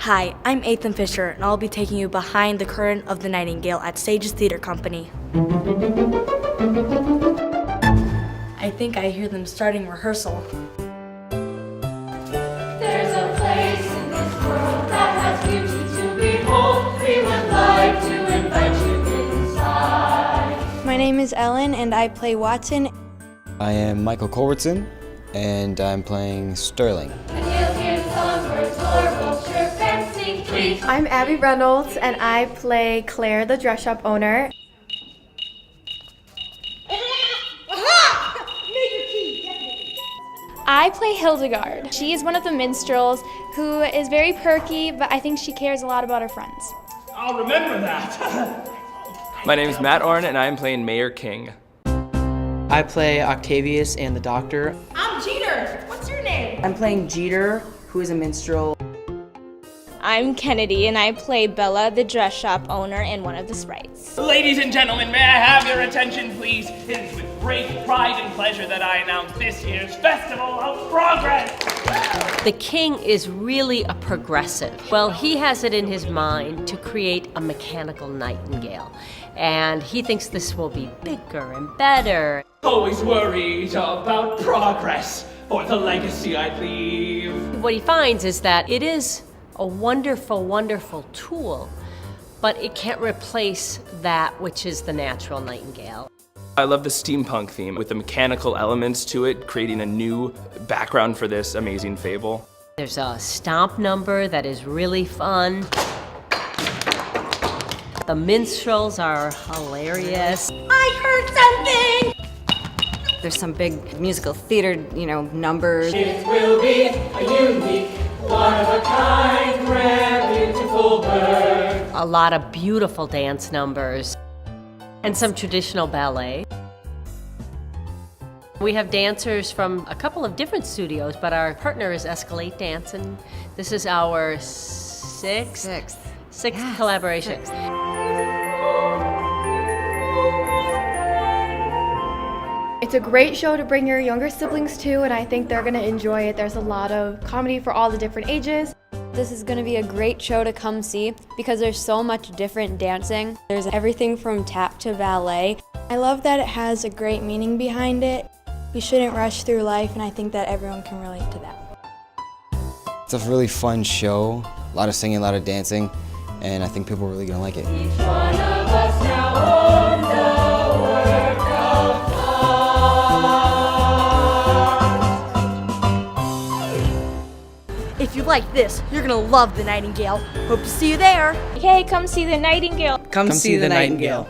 Hi, I'm Athan Fischer, and I'll be taking you behind the curtain of the Nightingale at Stage's Theater Company. I think I hear them starting rehearsal. There's a place in this world that has beauty to behold. We would like to invite you inside. My name is Ellen, and I play Watson. I am Michael Culbertson, and I'm playing Sterling. And you'll hear songbirds or vulture fencing tweet. I'm Abby Reynolds, and I play Claire, the dress shop owner. I play Hildegard. She is one of the minstrels who is very perky, but I think she cares a lot about her friends. I'll remember that. My name is Matt Orn, and I'm playing Mayor King. I play Octavius and the Doctor. I'm Jeter. What's your name? I'm playing Jeter, who is a minstrel. I'm Kennedy, and I play Bella, the dress shop owner, and one of the sprites. Ladies and gentlemen, may I have your attention, please? It is with great pride and pleasure that I announce this year's Festival of Progress. The king is really a progressive. Well, he has it in his mind to create a mechanical nightingale, and he thinks this will be bigger and better. Always worried about progress or the legacy I leave. What he finds is that it is a wonderful, wonderful tool, but it can't replace that which is the natural nightingale. I love the steampunk theme with the mechanical elements to it, creating a new background for this amazing fable. There's a stomp number that is really fun. The minstrels are hilarious. I heard something! There's some big musical theater, numbers. It will be a unique, one-of-a-kind, rare, beautiful bird. A lot of beautiful dance numbers and some traditional ballet. We have dancers from a couple of different studios, but our partner is Escalate Dance, and this is our sixth collaboration. It's a great show to bring your younger siblings to, and I think they're going to enjoy it. There's a lot of comedy for all the different ages. This is going to be a great show to come see because there's so much different dancing. There's everything from tap to ballet. I love that it has a great meaning behind it. We shouldn't rush through life, and I think that everyone can relate to that. It's a really fun show, a lot of singing, a lot of dancing, and I think people are really going to like it. Each one of us now owns a work of art. If you like this, you're gonna love the Nightingale. Hope to see you there. Hey, come see the Nightingale. Come see the Nightingale.